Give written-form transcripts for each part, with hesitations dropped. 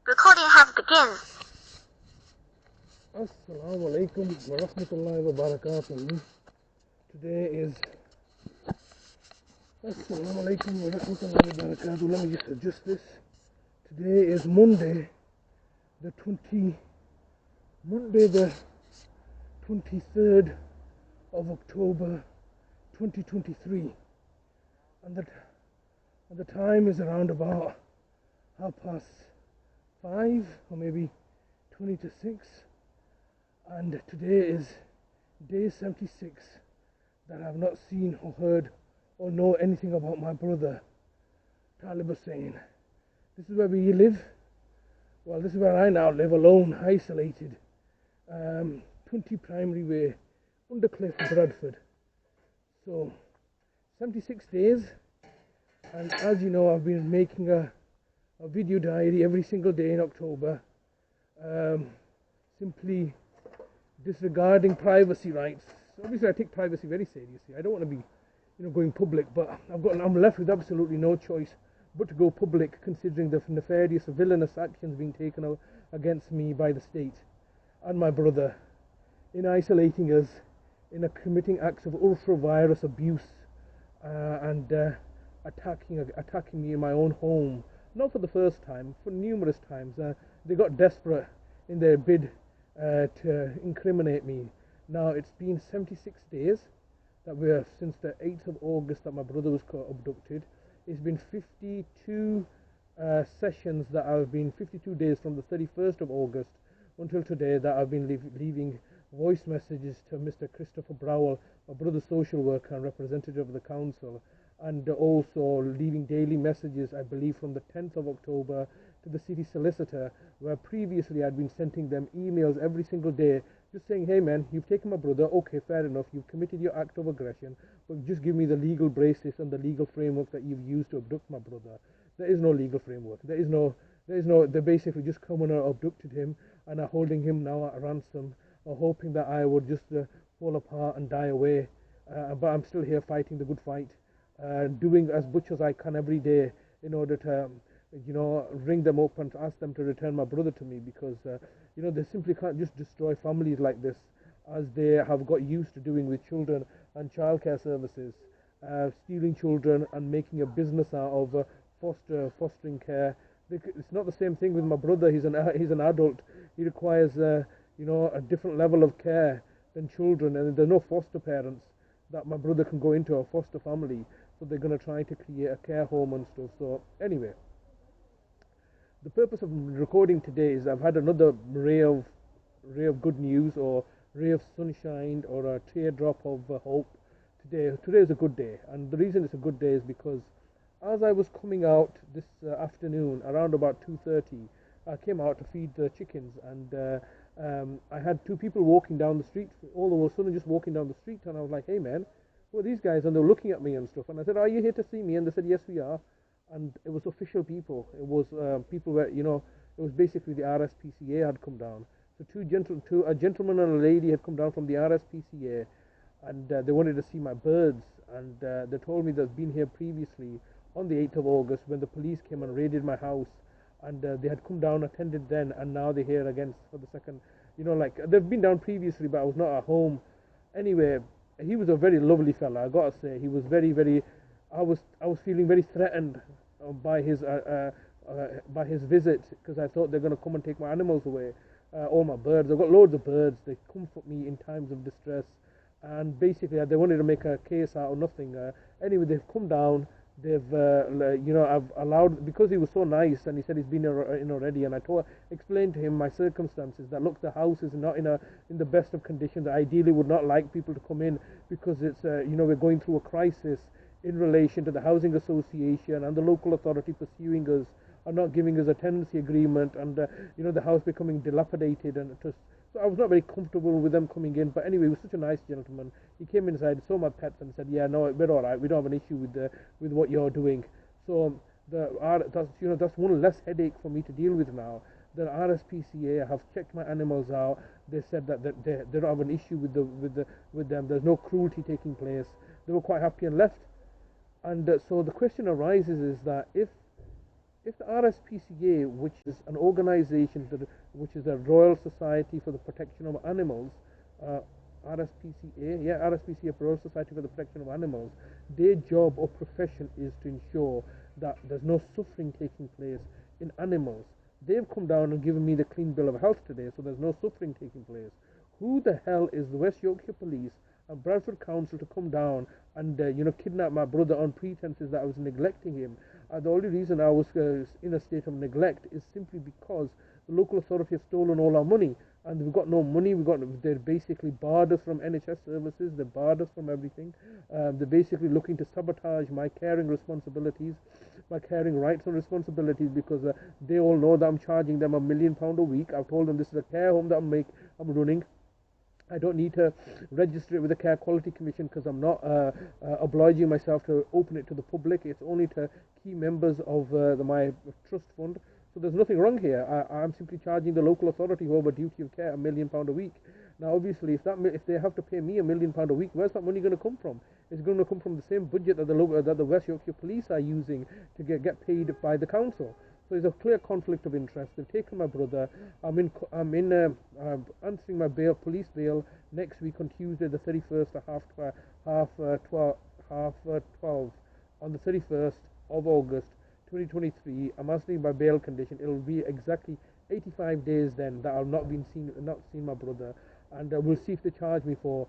Recording has begun. Assalamu alaikum wa rahmatullahi wa barakatuh. Today is Assalamu alaikum wa rahmatullahi wa barakatuh. Let me just adjust this. Today is Monday the 23rd of October 2023, and the time is around about 5:30 or maybe 20 to 6, and today is day 76 that I have not seen or heard or know anything about my brother Talib Hussein. This is where we live. Well, this is where I now live, alone, isolated. 20 Primary Way, Undercliff, Bradford. So 76 days, and as you know, I've been making a video diary every single day in October, simply disregarding privacy rights. Obviously I take privacy very seriously. I don't want to be going public, but I'm left with absolutely no choice but to go public, considering the nefarious, villainous actions being taken against me by the state and my brother, in isolating us, in committing acts of ultra-virus abuse, and attacking me in my own home. Not for the first time, for numerous times. They got desperate in their bid to incriminate me. Now it's been 76 days that since the 8th of August that my brother was abducted. It's been 52 sessions that I've been 52 days from the 31st of August until today that I've been leaving voice messages to Mr. Christopher Browell, my brother's social worker and representative of the council, and also leaving daily messages, I believe, from the 10th of October to the city solicitor, where previously I'd been sending them emails every single day just saying, hey man, you've taken my brother, okay, fair enough, you've committed your act of aggression, but just give me the legal basis and the legal framework that you've used to abduct my brother. There is no legal framework. They basically just come and abducted him and are holding him now at ransom, or hoping that I would just fall apart and die away. But I'm still here fighting the good fight, doing as much as I can every day in order to ring them up and ask them to return my brother to me, because they simply can't just destroy families like this, as they have got used to doing with children and childcare services, stealing children and making a business out of fostering care. It's not the same thing with my brother. He's an adult. He requires a different level of care than children, and there are no foster parents that my brother can go into, a foster family, so they're going to try to create a care home and stuff. So anyway, the purpose of recording today is I've had another ray of good news, or ray of sunshine, or a teardrop of hope today. Today is a good day, and the reason it's a good day is because as I was coming out this afternoon around about 2:30, I came out to feed the chickens, and I had two people walking down the street, all of a sudden just walking down the street, and I was like, hey man, who are these guys? And they were looking at me and stuff, and I said, are you here to see me? And they said, yes we are. And it was official people. It was people where, it was basically the RSPCA had come down. So a gentleman and a lady had come down from the RSPCA, and they wanted to see my birds, and they told me they'd been here previously on the 8th of August when the police came and raided my house, and they had come down, attended then, and now they're here again for the second. They've been down previously, but I was not at home. Anyway, he was a very lovely fella, I gotta say. He was very, very. I was feeling very threatened by his visit, because I thought they're going to come and take my animals away, all my birds. I've got loads of birds. They comfort me in times of distress, and basically they wanted to make a case out of nothing. Anyway, they've come down. They've I've allowed, because he was so nice, and he said he's been in already, and I explained to him my circumstances, that look, the house is not in the best of conditions. I ideally would not like people to come in, because it's we're going through a crisis in relation to the housing association and the local authority pursuing us and not giving us a tenancy agreement, and the house becoming dilapidated, and so I was not very comfortable with them coming in. But anyway, he was such a nice gentleman. He came inside, saw my pets, and said, yeah, no, we're all right, we don't have an issue with what you're doing. So that's one less headache for me to deal with now. The RSPCA have checked my animals out. They said that they don't have an issue with them. There's no cruelty taking place. They were quite happy and left. And so the question arises is that if if the RSPCA, which is an organization which is the Royal Society for the Protection of Animals, uh, RSPCA, yeah, RSPCA, Royal Society for the Protection of Animals, their job or profession is to ensure that there's no suffering taking place in animals. They've come down and given me the clean bill of health today, so there's no suffering taking place. Who the hell is the West Yorkshire Police and Bradford Council to come down and kidnap my brother on pretenses that I was neglecting him? The only reason I was in a state of neglect is simply because the local authority have stolen all our money, and we've got no money. They're basically barred us from NHS services. They're barred us from everything. They're basically looking to sabotage my caring responsibilities, my caring rights and responsibilities, because they all know that I'm charging them £1 million a week. I've told them this is a care home that I'm running. I don't need to register it with the Care Quality Commission because I'm not obliging myself to open it to the public. It's only to key members of my trust fund. So there's nothing wrong here. I'm simply charging the local authority who have a duty of care £1 million a week. Now, obviously, if they have to pay me £1 million a week, where's that money going to come from? It's going to come from the same budget that the West Yorkshire Police are using to get paid by the council. So there's a clear conflict of interest. They've taken my brother. I'm answering my police bail next week on Tuesday, the 31st at half 12 on the 31st of August 2023. I'm answering my bail condition. It'll be exactly 85 days then that I've not seen my brother, and we'll see if they charge me for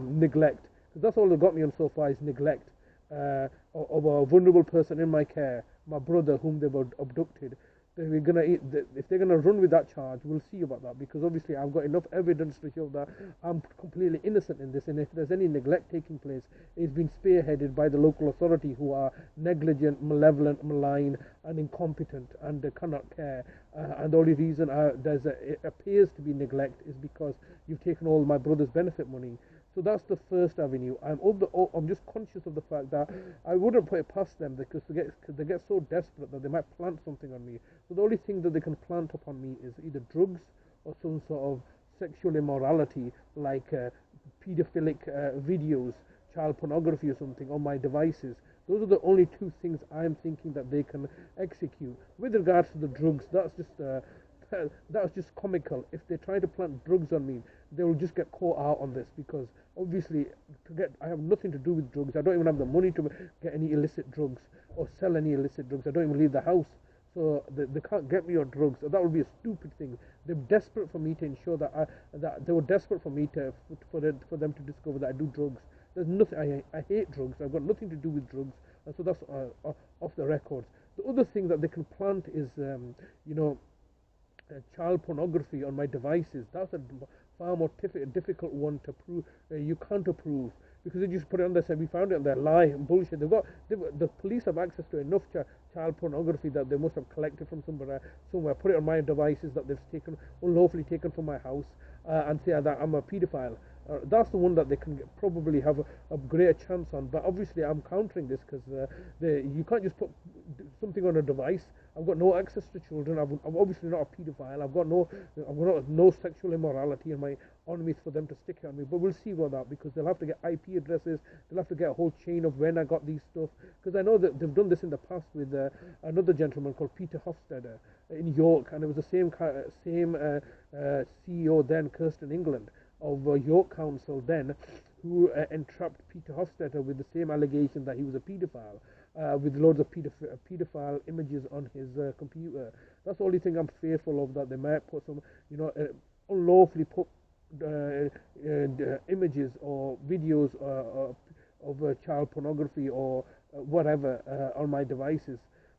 neglect. Because that's all they've got me on so far is neglect of a vulnerable person in my care, my brother whom they've abducted. If they're gonna run with that charge, we'll see about that, because obviously I've got enough evidence to show that I'm completely innocent in this, and if there's any neglect taking place, it's been spearheaded by the local authority, who are negligent, malevolent, malign and incompetent, and cannot care, and the only reason it appears to be neglect is because you've taken all my brother's benefit money. So that's the first avenue. I'm just conscious of the fact that I wouldn't put it past them, because they get so desperate that they might plant something on me. So the only thing that they can plant upon me is either drugs or some sort of sexual immorality, like pedophilic videos, child pornography or something on my devices. Those are the only two things I'm thinking that they can execute. With regards to the drugs, that's just comical. If they try to plant drugs on me, they will just get caught out on this, because obviously I have nothing to do with drugs. I don't even have the money to get any illicit drugs or sell any illicit drugs. I don't even leave the house, so they can't get me on drugs. So that would be a stupid thing. They're desperate for me to ensure that they were desperate for me for them to discover that I do drugs. There's nothing. I hate drugs. I've got nothing to do with drugs, and so that's off the record. The other thing that they can plant is child pornography on my devices. That's a far more difficult one to prove. You can't prove, because they just put it on there, say we found it, and they're lying, bullshit. The police have access to enough child pornography that they must have collected from somewhere, put it on my devices that they've unlawfully taken from my house, and say that I'm a paedophile. That's the one that they can probably have a greater chance on. But obviously I'm countering this, because you can't just put something on a device. I've got no access to children. I'm obviously not a paedophile. I've got no sexual immorality on me for them to stick it on me. But we'll see about that, because they'll have to get IP addresses. They'll have to get a whole chain of when I got these stuff. Because I know that they've done this in the past with another gentleman called Peter Hofstadter in York, and it was the same CEO then, Kirsten England, of York Council then, who entrapped Peter Hofstadter with the same allegation that he was a paedophile, with loads of paedophile images on his computer. That's the only thing I'm fearful of, that they might put some, unlawfully put images or videos of child pornography or whatever on my devices.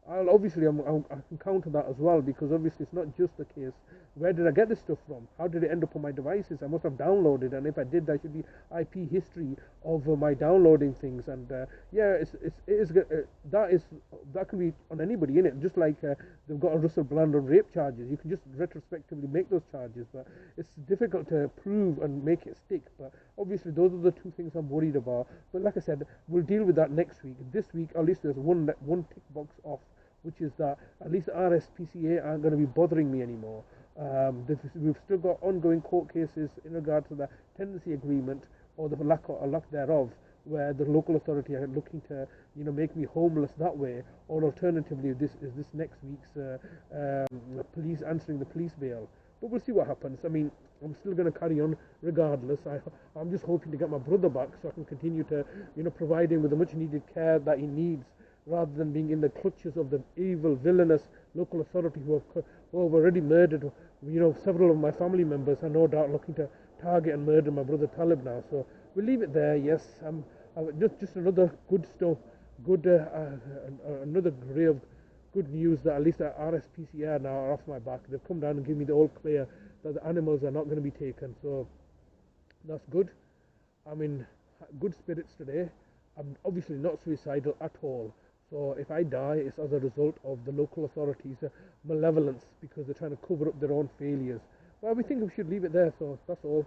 I can counter that as well, because obviously it's not just the case. Where did I get this stuff from? How did it end up on my devices? I must have downloaded, and if I did, there should be IP history of my downloading things. And that can be on anybody, innit? Just like they've got a Russell Bland on rape charges. You can just retrospectively make those charges, but it's difficult to prove and make it stick. But obviously those are the two things I'm worried about. But like I said, we'll deal with that next week. This week, at least there's one tick box off, which is that at least RSPCA aren't going to be bothering me anymore. We've still got ongoing court cases in regard to the tenancy agreement, or the lack thereof, where the local authority are looking to, make me homeless that way, or alternatively, this next week's police answering the police bail. But we'll see what happens. I mean, I'm still going to carry on regardless. I'm just hoping to get my brother back so I can continue to, provide him with the much needed care that he needs, rather than being in the clutches of the evil, villainous local authority who have already murdered, several of my family members are no doubt looking to target and murder my brother Talib now. So we'll leave it there. Yes, just another another ray of good news that at least the RSPCA now are off my back. They've come down and given me the all clear that the animals are not going to be taken. So that's good. I'm in good spirits today. I'm obviously not suicidal at all. So if I die, it's as a result of the local authorities' malevolence, because they're trying to cover up their own failures. Well, we think we should leave it there. So that's all.